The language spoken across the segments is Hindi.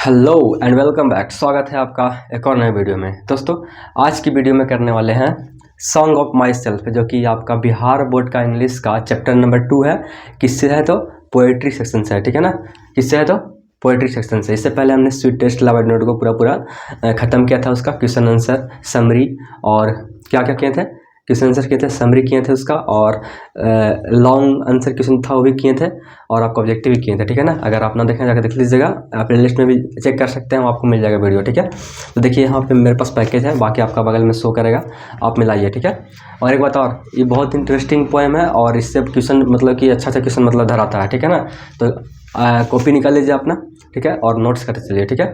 Hello and welcome back. स्वागत है आपका एक और नए वीडियो में। दोस्तों, आज की वीडियो में करने वाले हैं सॉन्ग ऑफ माई सेल्फ, जो कि आपका बिहार बोर्ड का इंग्लिश का चैप्टर नंबर 2 है। किससे है तो पोएट्री सेक्शन से है, ठीक है ना। किससे है तो पोएट्री सेक्शन से। इससे पहले हमने स्वीट टेस्ट लव नोट को पूरा ख़त्म किया था, उसका क्वेश्चन आंसर समरी और क्या क्या किए थे, क्वेश्चन आंसर किए थे, समरी किए थे उसका, और लॉन्ग आंसर क्वेश्चन था वो भी किए थे, और आपको ऑब्जेक्टिव भी किए थे, ठीक है ना। अगर आप ना देखें जाकर देख लीजिएगा, आप प्ले लिस्ट में भी चेक कर सकते हैं, आपको मिल जाएगा वीडियो, ठीक है। तो देखिए यहाँ पे मेरे पास पैकेज है, बाकी आपका बगल में शो करेगा, आप मिलाइए, ठीक है। और एक बात और, ये बहुत इंटरेस्टिंग पोएम है और इससे क्वेश्चन मतलब कि अच्छा क्वेश्चन मतलब धराता है, ठीक है ना। तो कॉपी निकाल लीजिए अपना, ठीक है, और नोट्स करते चलिए, ठीक है।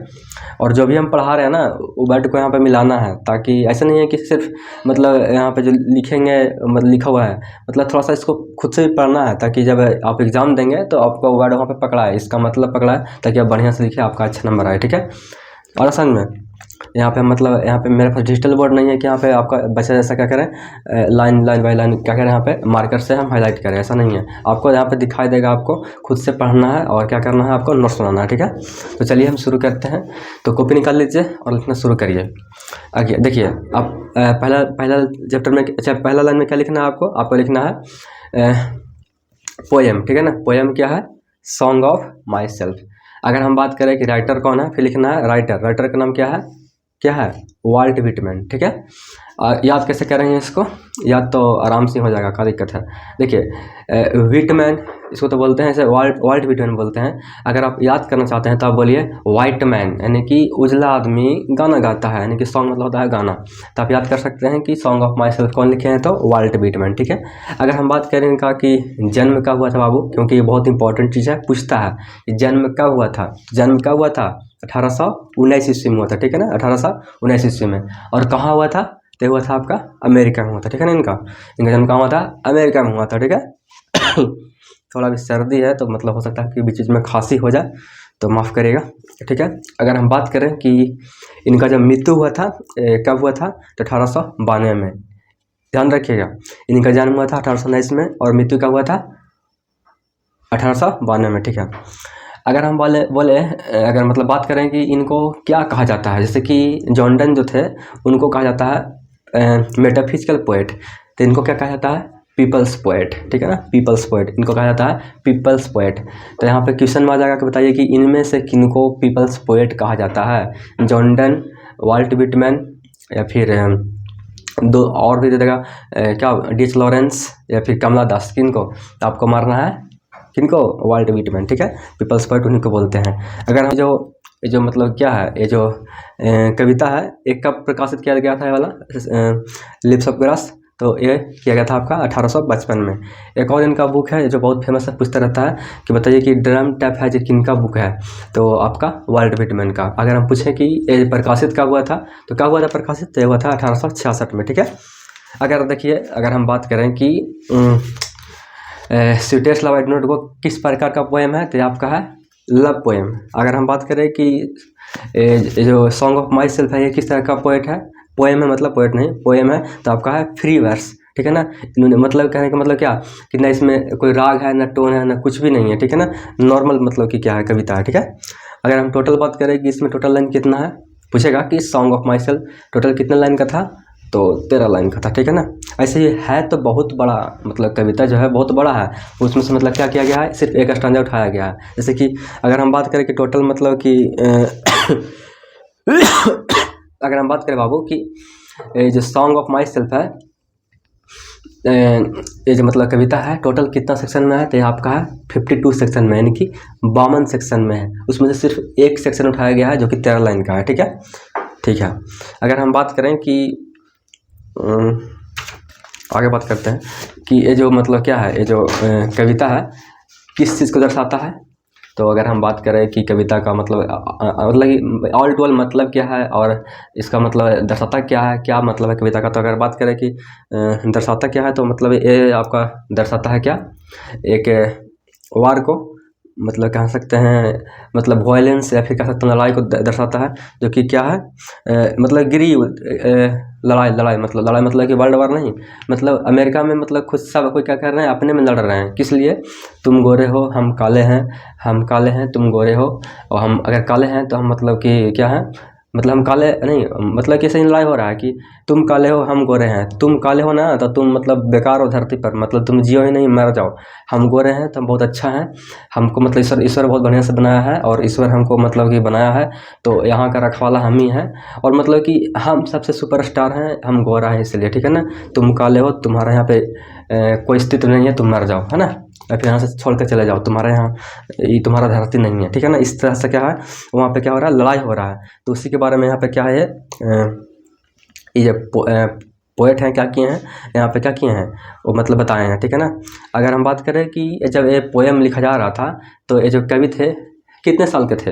और जो भी हम पढ़ा रहे हैं ना, वो वर्ड को यहाँ पे मिलाना है, ताकि ऐसा नहीं है कि सिर्फ मतलब यहाँ पे जो लिखेंगे मतलब लिखा हुआ है, मतलब थोड़ा सा इसको खुद से भी पढ़ना है, ताकि जब आप एग्ज़ाम देंगे तो आपका वर्ड वहाँ पे पकड़ा है, इसका मतलब पकड़ा है, ताकि आप बढ़िया से लिखिए, आपका अच्छा नंबर आए, ठीक है। और आसान में यहाँ पे मतलब यहाँ पे मेरे पास डिजिटल बोर्ड नहीं है कि यहाँ पे आपका बच्चा जैसा क्या करें, लाइन बाई लाइन क्या करें, यहाँ पे मार्कर से हम हाईलाइट करें, ऐसा नहीं है। आपको यहाँ पे दिखाई देगा, आपको खुद से पढ़ना है और क्या करना है, आपको नोट्स बनाना है, ठीक है। तो चलिए हम शुरू करते हैं। तो कॉपी निकाल लीजिए और लिखना शुरू करिए। आगे देखिए, आप पहला चैप्टर में, अच्छा पहला लाइन में क्या लिखना है, आपको लिखना है पोएम, ठीक है ना। पोएम क्या है, सॉन्ग ऑफ माई सेल्फ। अगर हम बात करें कि राइटर कौन है, फिर लिखना है राइटर का नाम क्या है वाल्ट व्हिटमैन, ठीक है। याद कैसे करेंगे इसको, याद तो आराम से हो जाएगा, क्या दिक्कत है। देखिए व्हिटमैन इसको तो बोलते हैं, ऐसे वाल्ट व्हिटमैन बोलते हैं। अगर आप याद करना चाहते हैं तो आप बोलिए वाइट मैन, यानी कि उजला आदमी गाना गाता है, यानी कि सॉन्ग मतलब होता है गाना। तो आप याद कर सकते हैं कि सॉन्ग ऑफ माई सेल्फ कौन लिखे हैं, तो वाल्ट व्हिटमैन, ठीक है। अगर हम बात करें इनका कि जन्म कब हुआ था बाबू, क्योंकि ये बहुत इंपॉर्टेंट चीज़ है, पूछता है कि जन्म कब हुआ था। 1819 ईस्वी में हुआ था, ठीक है ना, 1819 ईस्वी में। और कहाँ हुआ था, तो हुआ था आपका अमेरिका में हुआ था, ठीक है ना। इनका जन्म कहाँ हुआ था, अमेरिका में हुआ था, ठीक है। थोड़ा भी सर्दी है तो मतलब हो सकता है कि बीच बीच में खांसी हो जाए, तो माफ़ करिएगा, ठीक है। अगर हम बात करें कि इनका जब मृत्यु हुआ था कब हुआ था, तो 1892 में। ध्यान रखिएगा, इनका जन्म हुआ था 1819 में और मृत्यु कब हुआ था, 1892 में, ठीक है। अगर हम बोले अगर मतलब बात करें कि इनको क्या कहा जाता है, जैसे कि जॉन डन जो थे उनको कहा जाता है मेटाफिजिकल पोएट, तो इनको क्या कहा जाता है, पीपल्स पोएट, ठीक है ना। पीपल्स पोएट इनको कहा जाता है, पीपल्स पोएट। तो यहाँ पे क्वेश्चन में आ जाएगा कि बताइए कि इनमें से किनको पीपल्स पोएट कहा जाता है, जॉन डन, वाल्ट व्हिटमैन, या फिर दो और भी दे देगा क्या, डी.एच. लॉरेंस, या फिर कमला दास। किनको, तो आपको मारना है किनको, वाल्ट व्हिटमैन, ठीक है। पीपल्स पोएट उन्हीं को बोलते हैं। अगर हम जो मतलब क्या है, ये जो कविता है, एक कब प्रकाशित किया गया था ये वाला लिप्स ऑफ ग्रास, तो ये किया गया था आपका 1855 में। एक और इनका बुक है जो बहुत फेमस है, पूछता रहता है कि बताइए कि ड्रम टैप है जो किनका बुक है, तो आपका वाल्ट व्हिटमैन का। अगर हम पूछें कि ये प्रकाशित कब हुआ था, तो कब हुआ था प्रकाशित, तो हुआ था 1866 में, ठीक है। अगर देखिए, अगर हम बात करें कि स्वीटेस्ट लव नोट को किस प्रकार का पोएम है, तो आपका है लव पोएम। अगर हम बात करें कि जो सॉन्ग ऑफ माई सेल्फ है, ये किस तरह का पोएट है, पोएम है, मतलब पोएट नहीं, पोएम है, तो आपका है फ्री वर्स, ठीक है ना। इन्होंने मतलब कहने का मतलब क्या, कि ना इसमें कोई राग है, ना टोन है, ना कुछ भी नहीं है, ठीक है ना। नॉर्मल मतलब कि क्या है, कविता है, ठीक है। अगर हम टोटल बात करें कि इसमें टोटल लाइन कितना है, पूछेगा कि song of my self total कितना लाइन का था, तो 13 लाइन का था, ठीक है ना। ऐसे ही है तो बहुत बड़ा, मतलब कविता जो है बहुत बड़ा है, उसमें से मतलब क्या किया गया है, सिर्फ एक स्टैंजा उठाया गया है। जैसे कि अगर हम बात करें कि टोटल मतलब कि अगर हम बात करें बाबू कि जो सॉन्ग ऑफ माई सेल्फ है, ये जो मतलब कविता है टोटल कितना सेक्शन में है, तो ये आपका है 52 सेक्शन में, यानी कि 52 सेक्शन में है। उसमें से सिर्फ एक सेक्शन उठाया गया है जो कि 13 लाइन का है, ठीक है, ठीक है। अगर हम बात करें कि आगे बात करते हैं कि ये जो मतलब क्या है, ये जो कविता है किस चीज़ को दर्शाता है, तो अगर हम बात करें कि कविता का मतलब ऑल टू ऑल मतलब क्या है, और इसका मतलब दर्शाता क्या है, क्या मतलब है कविता का, तो अगर बात करें कि दर्शाता क्या है, तो मतलब ये आपका दर्शाता है क्या, एक वार को, मतलब कह सकते हैं मतलब वायलेंस या फिर कह सकते हैं लड़ाई को दर्शाता है, जो कि क्या है मतलब लड़ाई मतलब कि वर्ल्ड वार नहीं, मतलब अमेरिका में मतलब खुद सब कोई क्या कर रहे हैं, अपने में लड़ रहे हैं। किस लिए? तुम गोरे हो हम काले हैं, हम काले हैं तुम गोरे हो, और हम अगर काले हैं तो हम मतलब कि क्या है, मतलब हम काले नहीं, मतलब कि ऐसे ही लड़ाई हो रहा है कि तुम काले हो हम गोरे हैं, तुम काले हो ना तो तुम मतलब बेकार हो धरती पर, मतलब तुम जियो ही नहीं मर जाओ। हम गोरे हैं तो हम बहुत अच्छा हैं, हमको मतलब ईश्वर बहुत बढ़िया से बनाया है, और ईश्वर हमको मतलब कि बनाया है, तो यहाँ का रखवाला हम ही हैं, और मतलब कि हम सबसे सुपरस्टार हैं, हम गोरा हैं इसलिए, ठीक है ना। तुम काले हो, तुम्हारा यहाँ पे कोई अस्तित्व नहीं है, तुम मर जाओ, है ना, या फिर यहाँ से छोड़ कर चले जाओ, तुम्हारे यहाँ ये तुम्हारा धरती नहीं है, ठीक है ना। इस तरह से क्या है वहाँ पे क्या हो रहा है, लड़ाई हो रहा है। तो उसी के बारे में यहाँ पे क्या है ये पोएट हैं क्या किए हैं यहाँ पे, क्या किए हैं वो मतलब बताए हैं, ठीक है ना। अगर हम बात करें कि जब ये पोएम लिखा जा रहा था तो ये जो कवि थे कितने साल के थे?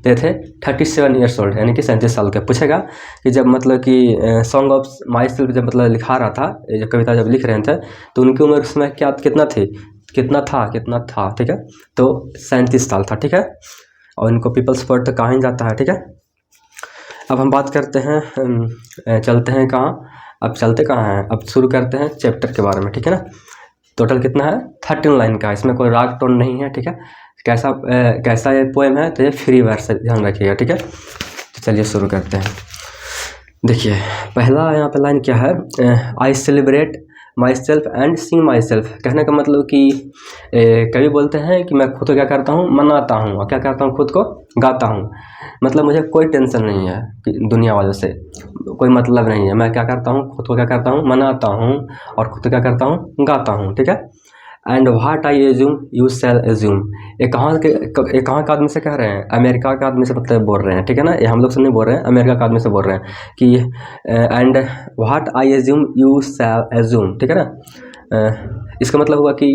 ये थे 37 ईयर्स ओल्ड, यानी कि 37 साल के। पूछेगा कि जब मतलब कि सॉन्ग ऑफ माई सेल्फ जब मतलब लिखा रहा था, ये जो कविता जब लिख रहे थे, तो उनकी उम्र उसमें क्या कितना थी, कितना था, ठीक है, तो 37 साल था, ठीक है। और इनको पीपल्स पोएट तो कहा ही जाता है, ठीक है। अब हम बात करते हैं, चलते हैं कहाँ, अब चलते कहाँ हैं, अब शुरू करते हैं चैप्टर के बारे में, ठीक है ना। टोटल कितना है? 13 लाइन का, इसमें कोई राग टोन नहीं है, ठीक है। कैसा ये पोएम है, तो ये फ्री वर्स है, ध्यान रखिएगा, ठीक है। तो चलिए शुरू करते हैं। देखिए पहला यहाँ पे लाइन क्या है, I celebrate my self and Singh my self. कहने का मतलब कि कवि बोलते हैं कि मैं खुद को क्या करता हूँ, मनाता हूँ, और क्या करता हूँ, खुद को गाता हूँ। मतलब मुझे कोई टेंशन नहीं है कि दुनिया वालों से, कोई मतलब नहीं है, मैं क्या करता हूँ, खुद को क्या करता हूँ, मनाता हूँ, और खुद को क्या करता हूँ, गाता हूँ, ठीक है। And what I assume you shall assume, ये कहाँ का आदमी से कह रहे हैं, अमेरिका का आदमी से मतलब बोल रहे हैं, ठीक है ना। ये हम लोग से नहीं बोल रहे हैं, अमेरिका का आदमी से बोल रहे हैं कि and what I assume you shall assume, ठीक है ना। इसका मतलब हुआ कि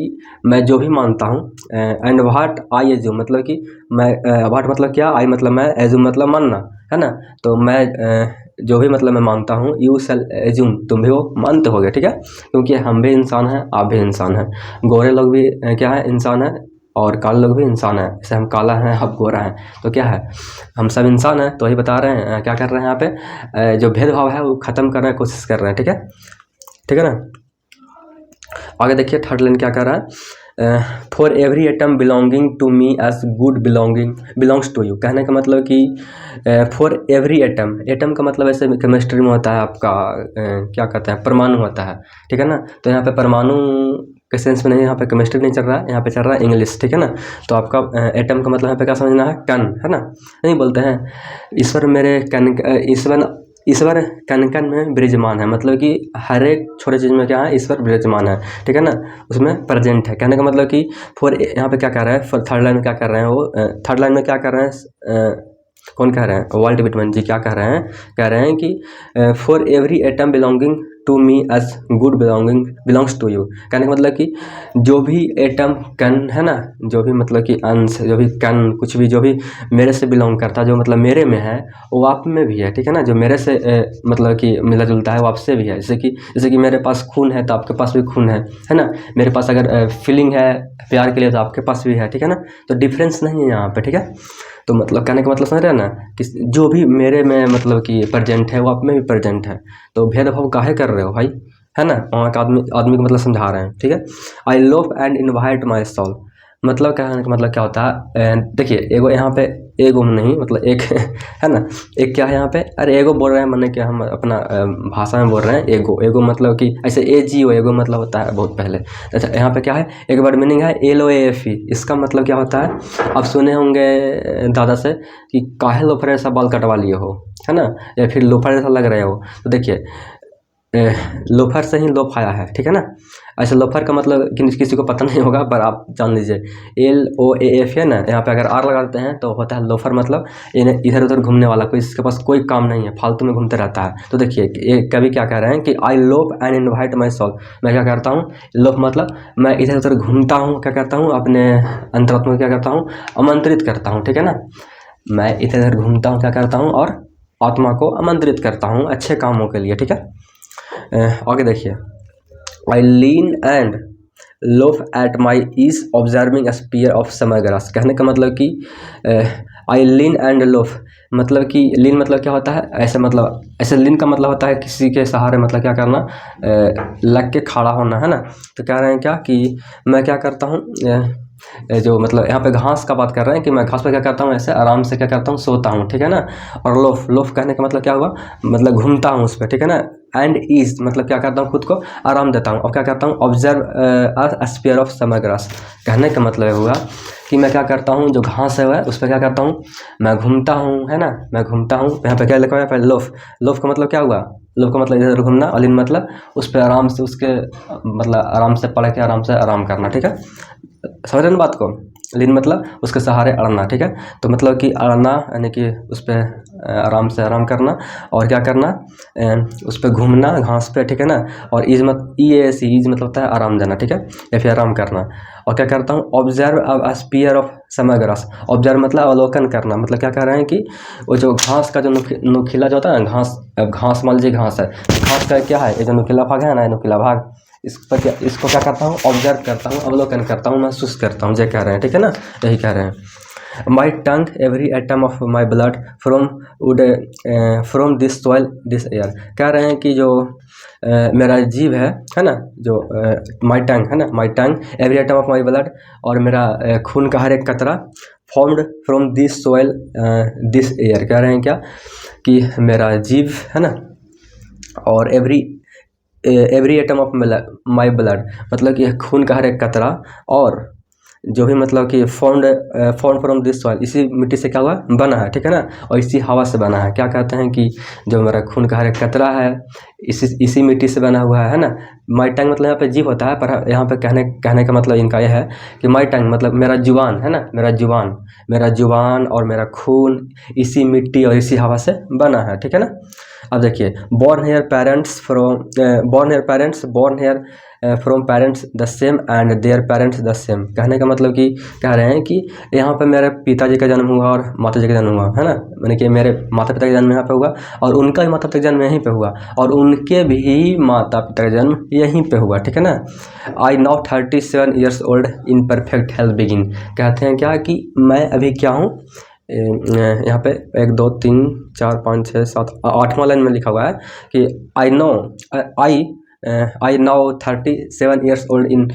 मैं जो भी मानता हूँ, एंड व्हाट आई एज्यूम मतलब कि मैं, व्हाट मतलब क्या, आई मतलब मैं, एज्यूम मतलब मानना, है ना। तो मैं जो भी मतलब मैं मानता हूँ, यू शैल एज्यूम तुम भी वो मानते होगे, ठीक है, क्योंकि हम भी इंसान हैं, आप भी इंसान हैं, गोरे लोग भी क्या है, इंसान है, और काले लोग भी इंसान है। जैसे हम काला हैं, आप गोरा हैं, तो क्या है, हम सब इंसान हैं। तो वही बता रहे हैं, क्या कर रहे हैं यहाँ पे, जो भेदभाव है वो ख़त्म करने की कोशिश कर रहे हैं, ठीक है ना। आगे देखिए थर्ड लाइन क्या कर रहा है, for every atom belonging to me as good belongs to you. कहने का मतलब कि फॉर एवरी एटम का मतलब ऐसे केमिस्ट्री में होता है आपका, क्या कहते हैं, परमाणु होता है, ठीक है ना। तो यहाँ पे परमाणु के सेंस में नहीं, यहाँ पे केमिस्ट्री नहीं चल रहा है, यहाँ पे चल रहा है इंग्लिश, ठीक है ना। तो आपका एटम का मतलब यहाँ पे क्या समझना है, कण, है ना। नहीं बोलते हैं ईश्वर मेरे कण, ईश्वर कण कण में विराजमान है, मतलब कि हर एक छोटे चीज़ में क्या है, ईश्वर विराजमान है, ठीक है ना, उसमें प्रेजेंट है। कहने का मतलब कि फॉर, यहाँ पे क्या कर रहा है, फॉर थर्ड लाइन में क्या कर रहे हैं वो, थर्ड लाइन में क्या कर रहे हैं, कौन कह रहे हैं, वाल्ट विटमैन जी क्या कह रहे हैं कि for every atom belonging to me as good belongs to you. कहने का मतलब कि जो भी एटम कण है ना, जो भी मतलब कि अंश, जो भी कण, कुछ भी जो भी मेरे से बिलोंग करता है, जो मतलब मेरे में है वो आप में भी है, ठीक है ना। जो मेरे से मतलब कि मिला जुलता है वो आपसे भी है। जैसे कि मेरे पास खून है तो आपके पास भी खून है ना। मेरे पास अगर फीलिंग है प्यार के लिए तो आपके पास भी है, ठीक है ना। तो डिफरेंस नहीं है यहाँ पे, ठीक है। तो मतलब कहने का मतलब समझ रहे हैं ना कि जो भी मेरे में मतलब कि प्रेजेंट है वो आप में भी प्रेजेंट है। तो भेदभाव काहे कर रहे हो भाई, है ना। वहाँ का आदमी को मतलब समझा रहे हैं, ठीक है। I love and invite my soul, मतलब कहने का मतलब क्या होता है, देखिए एगो यहाँ पे, एगो नहीं मतलब एक है ना, एक क्या है यहाँ पे, अरे एगो बोल रहे हैं मैंने, क्या हम अपना भाषा में बोल रहे हैं एगो मतलब कि ऐसे AGO एगो मतलब होता है बहुत पहले। अच्छा यहाँ पे क्या है, एक वर्ड मीनिंग है LOAFE, इसका मतलब क्या होता है, आप सुने होंगे दादा से कि काहे लोफर ऐसा बाल कटवा लिए हो, है ना, या फिर लोफर ऐसा लग रहे हो। तो देखिए लोफर से ही लोफ आया है, ठीक है ना। ऐसे लोफर का मतलब किसी को पता नहीं होगा, पर आप जान लीजिए LOAF है ना, यहाँ पे अगर R लगा देते हैं तो होता है लोफर, मतलब इधर उधर घूमने वाला, कोई इसके पास कोई काम नहीं है, फालतू में घूमते रहता है। तो देखिए ये कवि क्या कह रहे हैं कि I loaf and invite my soul, मैं क्या करता हूँ, लोफ मतलब मैं इधर उधर घूमता हूँ, क्या करता हूँ, अपने अंतरात्मा को क्या करता हूँ, आमंत्रित करता हूँ, ठीक है ना। मैं इधर उधर घूमता हूँ, क्या करता हूँ, और आत्मा को आमंत्रित करता हूँ अच्छे कामों के लिए, ठीक है। आगे देखिए, I lean and loaf at my ease observing spear of summer grass. कहने का मतलब कि आई लीन एंड लोफ, मतलब कि लीन मतलब क्या होता है, ऐसे मतलब ऐसे लीन का मतलब होता है किसी के सहारे, मतलब क्या करना, लग के खड़ा होना, है ना। तो कह रहे हैं क्या कि मैं क्या करता हूँ, जो मतलब यहाँ पे घास का बात कर रहे हैं कि मैं घास पे क्या करता हूँ, ऐसे आराम से क्या करता हूँ, सोता हूँ, ठीक है ना। और लोफ, लोफ कहने का मतलब क्या हुआ, मतलब घूमता हूँ उस पर, ठीक है ना। एंड ईज मतलब क्या करता हूँ, खुद को आराम देता हूँ। और क्या करता हूँ, observe spear of summer grass. कहने का मतलब हुआ कि मैं क्या करता हूँ, जो घास है वह उस पर क्या करता हूँ, मैं घूमता हूँ, है ना, मैं घूमता हूँ। यहाँ पे क्या लिखा हुआ है, पहले लोफ, लोफ का मतलब क्या हुआ, लोफ का मतलब इधर घूमना, और लीन मतलब उस पर आराम से, उसके मतलब आराम से पढ़ के आराम से आराम करना, ठीक है। समझ रहे ना बात को। लीन मतलब उसके सहारे अड़ना, ठीक है। तो मतलब कि अड़ना यानी कि उस पर आराम से आराम करना, और क्या करना, उस पर घूमना घास पे, ठीक है ना। और ईज मत ई एस ईज मतलब होता है आराम देना, ठीक है, या फिर आराम करना। और क्या करता हूँ, observe spear of summer grass. Observe मतलब अवलोकन करना, मतलब क्या कह रहे हैं कि वो जो घास का जो नुकीला जो होता है ना, घास, अब घास मान लीजिए घास है, घास का क्या है, ये जो नुकीला भाग है ना, नुकीला भाग, इस पर क्या, इसको क्या करता हूँ, ऑब्जर्व करता हूँ, अवलोकन करता हूँ, महसूस करता हूँ, जो कह रहे हैं, ठीक है ना, यही कह रहे हैं। My tongue every atom of my blood from wood from this soil this air. कह रहे हैं कि जो मेरा जीव है ना, जो माई टंग है ना, my tongue every atom of my blood, और मेरा खून का हर एक कतरा, formed from this soil this air. कह रहे हैं क्या कि मेरा जीव है ना, और every atom of my blood मतलब कि खून का हर एक कतरा, और जो भी मतलब कि फॉर्म फ्रॉम दिस सॉइल, इसी मिट्टी से क्या हुआ, बना है, ठीक है ना, और इसी हवा से बना है। क्या कहते हैं कि जो मेरा खून का हर एक कतरा है, इसी मिट्टी से बना हुआ है ना। माई टंग मतलब यहाँ पे जीव होता है, पर यहाँ पे कहने का मतलब इनका यह है कि माई टंग मतलब मेरा जुबान है ना, मेरा जुबान और मेरा खून इसी मिट्टी और इसी हवा से बना है, ठीक है ना। अब देखिए, born here from parents the same and their parents the same। कहने का मतलब कि कह रहे हैं कि यहाँ पे मेरे पिताजी का जन्म हुआ और माता जी का जन्म हुआ, है ना, मैंने कि मेरे माता पिता का जन्म यहाँ पे हुआ, और उनका भी माता पिता का जन्म यहीं पे हुआ, और उनके भी माता पिता का जन्म यहीं पे हुआ, ठीक है ना। I now 37 years old in perfect health begin। कहते हैं क्या कि मैं अभी क्या हूँ, यहाँ पे 1 2 3 4 5 6 7 8वां लाइन में लिखा हुआ है कि I now 37 years old in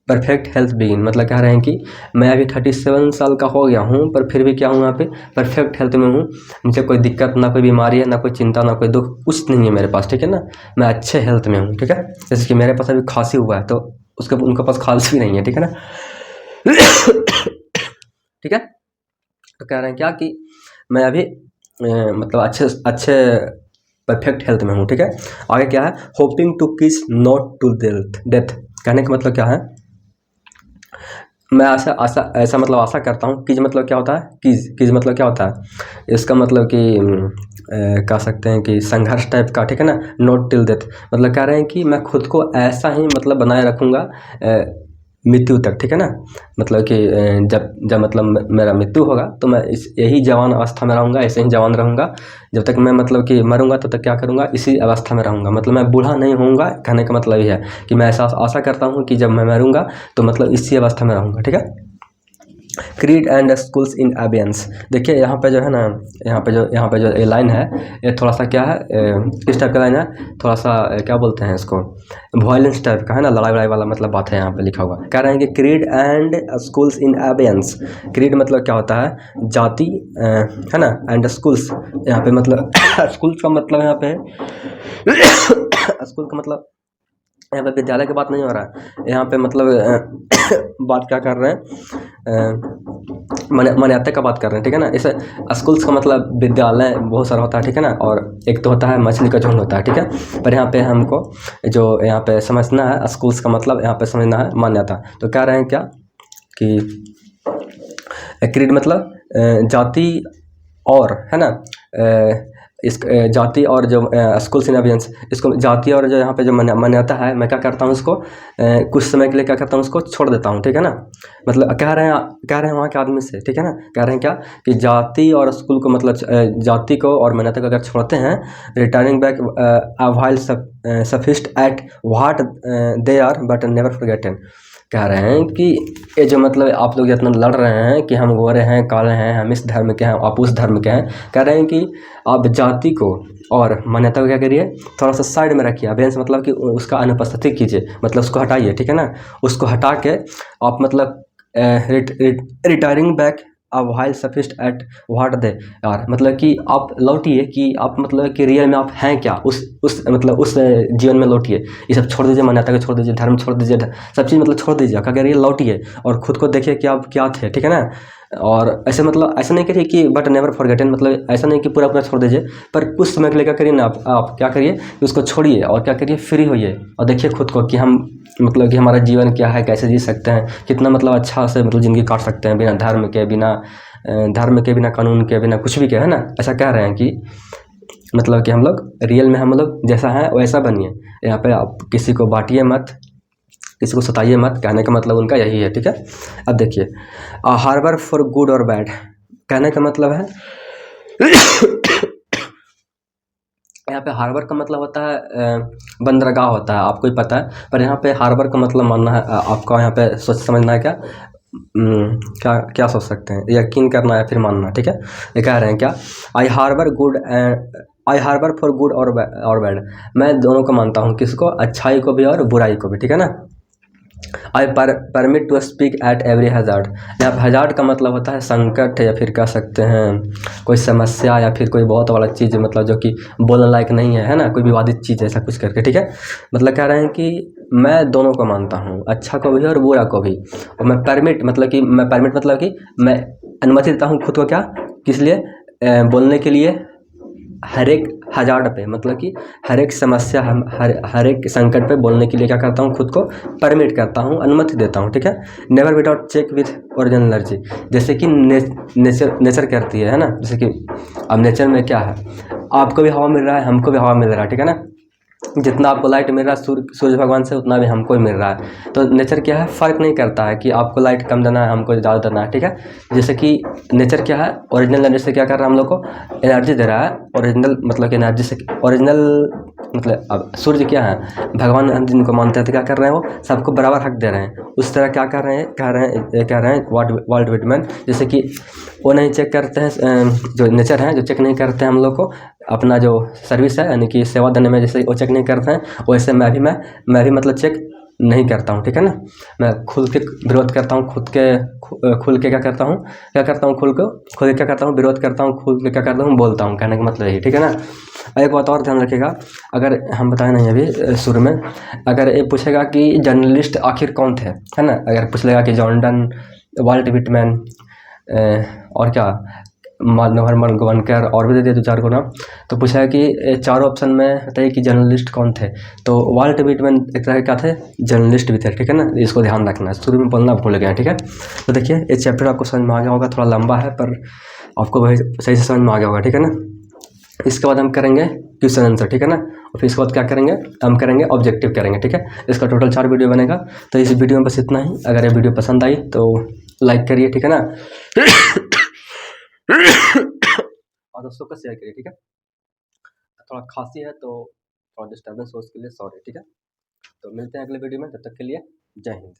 perfect health begin. मतलब कह रहे हैं कि मैं अभी 37 साल का हो गया हूँ, पर फिर भी क्या हूँ, यहाँ पे परफेक्ट हेल्थ में हूँ। मुझे कोई दिक्कत, ना कोई बीमारी है, ना कोई चिंता, ना कोई दुख, कुछ नहीं है मेरे पास, ठीक है ना। मैं अच्छे हेल्थ में हूँ, ठीक है। जैसे कि मेरे पास अभी खांसी हुआ है, तो उनके पास खांसी भी नहीं है, ठीक है ना। ठीक है। तो कह रहे हैं क्या कि मैं अभी मतलब अच्छे परफेक्ट हेल्थ में हूँ, ठीक है। आगे क्या है, होपिंग टू किस नॉट टू डेथ। कहने का मतलब क्या है, मैं ऐसा मतलब आशा करता हूँ। किज मतलब क्या होता है, किज मतलब क्या होता है, इसका मतलब कि कह सकते हैं कि संघर्ष टाइप का, ठीक है ना। नॉट टिल डेथ मतलब कह रहे हैं कि मैं खुद को ऐसा ही मतलब बनाए रखूँगा मृत्यु तक, ठीक है ना। मतलब कि जब मतलब मेरा मृत्यु होगा, तो मैं यही जवान अवस्था में रहूँगा, ऐसे ही जवान रहूँगा जब तक मैं मतलब कि मरूंगा, तब तक क्या करूँगा, इसी अवस्था में रहूँगा। मतलब मैं बूढ़ा नहीं होऊंगा। कहने का मतलब ये है कि मैं ऐसा आशा करता हूँ कि जब मैं मरूंगा तो मतलब इसी अवस्था में रहूँगा, ठीक है। Creed and schools in abeyance. देखिए यहाँ पे जो है ना, यहाँ पे जो ये लाइन है, ये थोड़ा सा क्या है, किस टाइप का लाइन है, थोड़ा सा क्या बोलते हैं इसको, वायलेंस टाइप का है ना, लड़ाई वड़ाई वाला मतलब बात है यहाँ पे लिखा हुआ। कह रहे हैं कि creed and schools in abeyance. Creed मतलब क्या होता है, जाति, है ना, एंड स्कूल्स यहाँ पे मतलब स्कूल्स का मतलब यहाँ पे स्कूल का मतलब यहाँ पे विद्यालय की बात नहीं हो रहा है, यहाँ पे मतलब बात क्या कर रहे हैं, मान्यता का बात कर रहे हैं, ठीक है ना। इसे स्कूल्स का मतलब विद्यालय बहुत सारा होता है, ठीक है ना, और एक तो होता है मछली का झुंड होता है, ठीक है। पर यहाँ पे हमको जो यहाँ पे समझना है, स्कूल्स का मतलब यहाँ पे समझना है मान्यता। तो कह रहे हैं क्या कि क्रीड मतलब जाति और, है ना, इस जाति और जो स्कूल्स इन एबियंस, इसको जाति और जो यहाँ पे जो मान्यता है, मैं क्या करता हूँ, इसको कुछ समय के लिए क्या करता हूँ, उसको छोड़ देता हूँ, ठीक है ना। मतलब कह रहे हैं वहाँ के आदमी से, ठीक है ना। कह रहे हैं क्या कि जाति और स्कूल को मतलब जाति को और मान्यता को अगर छोड़ते हैं, returning back while sufficed at what they are but never forgotten. कह रहे हैं कि ये जो मतलब आप लोग जितना लड़ रहे हैं कि हम गोरे हैं, काले हैं, हम इस धर्म के हैं, आप उस धर्म के हैं, कह रहे हैं कि आप जाति को और मान्यता को क्या करिए, थोड़ा सा साइड में रखिए। अबेंस मतलब कि उसका अनुपस्थिति कीजिए, मतलब उसको हटाइए, ठीक है ना। उसको हटा के आप मतलब retiring back while sufficed at what they यार, मतलब कि आप लौटिए कि आप मतलब कि रियल में आप हैं क्या, उस मतलब उस जीवन में लौटिए। ये सब छोड़ दीजिए, मान्यता को छोड़ दीजिए, धर्म छोड़ दीजिए, सब चीज़ मतलब छोड़ दीजिए, क्या करिए, लौटिए और खुद को देखिए कि आप क्या थे, ठीक है ना। और ऐसे मतलब ऐसा नहीं करिए कि बट नेवर फॉरगेटन, मतलब ऐसा नहीं कि पूरा पूरा छोड़ दीजिए, पर कुछ समय के लिए क्या करिए ना, आप क्या करिए कि उसको छोड़िए और क्या करिए, फ्री होइए और देखिए खुद को कि हम मतलब कि हमारा जीवन क्या है, कैसे जी सकते हैं, कितना मतलब अच्छा से मतलब ज़िंदगी काट सकते हैं बिना धर्म के, बिना कानून के, बिना कुछ भी के, है ना। ऐसा कह रहे हैं कि मतलब कि हम लोग रियल में हम लोग जैसा है वैसा बनिए। यहाँ पे आप किसी को बांटिए मत, किसी को सताइए मत, कहने का मतलब उनका यही है, ठीक है। अब देखिए, हार्बर फॉर गुड और बैड, कहने का मतलब है यहाँ पे हार्बर का मतलब होता है बंदरगाह होता है, आपको ही पता है, पर यहाँ पे हार्बर का मतलब मानना है आपका, यहाँ पे सोच समझना है क्या, क्या क्या सोच सकते हैं, यकीन करना या फिर मानना, ठीक है। ये कह रहे हैं क्या, I harbor good I harbor for good और बैड, मैं दोनों को मानता हूँ, किसको, अच्छाई को भी और बुराई को भी, ठीक है ना। I permit to speak at every hazard, यहाँ हजार्ड का मतलब होता है संकट, या फिर कह सकते हैं कोई समस्या, या फिर कोई बहुत बड़ा चीज़ मतलब जो कि बोलने लायक नहीं है ना, कोई विवादित चीज़ ऐसा कुछ करके, ठीक है। मतलब कह रहे हैं कि मैं दोनों को मानता हूँ, अच्छा को भी और बुरा को भी, और मैं परमिट मतलब कि मैं अनुमति देता हूँ खुद को, क्या, किस लिए, बोलने के लिए, हर एक हज़ार्ड पे, मतलब कि हर एक समस्या, हम हर एक संकट पे बोलने के लिए क्या करता हूँ, खुद को परमिट करता हूँ, अनुमति देता हूँ, ठीक है। Never without check with original energy, जैसे कि नेचर करती है ना, जैसे कि अब नेचर में क्या है, आपको भी हवा मिल रहा है, हमको भी हवा मिल रहा है, ठीक है ना। जितना आपको लाइट मिल रहा है सूर्य भगवान से, उतना भी हमको ही मिल रहा है। तो नेचर क्या है, फ़र्क नहीं करता है कि आपको लाइट कम देना है, हमको ज़्यादा देना है, ठीक है। जैसे कि नेचर क्या है, ओरिजिनल एनर्जी से क्या कर रहा है, हम लोग को एनर्जी दे रहा है। ओरिजिनल मतलब कि एनर्जी से, ओरिजिनल मतलब अब सूर्य क्या है, भगवान हम जिनको मानते हैं, तो क्या कर रहे हैं, वो सबको बराबर हक दे रहे हैं। उस तरह क्या कर रहे हैं, कह रहे हैं वर्ल्ड विटमैन, जैसे कि वो नहीं चेक करते हैं, जो नेचर है जो चेक नहीं करते हैं हम लोग को, अपना जो सर्विस है यानी कि सेवा देने में, जैसे वो चेक नहीं करते हैं, वैसे मैं भी मतलब चेक नहीं करता हूँ, ठीक है ना। मैं खुल के विरोध करता हूँ, खुल के क्या करता हूँ, खुद क्या करता हूँ, विरोध करता हूँ, खुल के क्या करता हूँ, बोलता हूँ, कहने का मतलब यही, ठीक है ना। एक बात और ध्यान रखिएगा, अगर हम बताए नहीं अभी शुरू में, अगर ये पूछेगा कि जर्नलिस्ट आखिर कौन थे, है ना, अगर पूछ लेगा कि जॉर्डन, वाल्ट विटमैन, और क्या, मनोहर गोवनकर, और भी दे दिए दो चार को नाम, तो पूछा है कि चारों ऑप्शन में बताइए कि जर्नलिस्ट कौन थे। तो वाल्ट विटमैन एक तरह के क्या थे, जर्नलिस्ट भी थे, ठीक है ना। इसको ध्यान रखना है, शुरू में बोलना भूल गए, ठीक है। तो देखिए ये चैप्टर आपको समझ में आ गया होगा, थोड़ा लंबा है पर आपको वही सही से समझ में आ गया होगा, ठीक है ना। इसके बाद हम करेंगे क्वेश्चन आंसर, ठीक है ना, और फिर इसके बाद क्या करेंगे, हम करेंगे ऑब्जेक्टिव करेंगे, ठीक है। इसका टोटल 4 वीडियो बनेगा। तो इस वीडियो में बस इतना ही। अगर ये वीडियो पसंद आई तो लाइक करिए, ठीक है ना और दोस्तों को शेयर करिए, ठीक है। थोड़ा खांसी है तो थोड़ा डिस्टर्बेंस हो, उसके लिए सॉरी, ठीक है। तो मिलते हैं अगले वीडियो में, तब तक के लिए जय हिंद।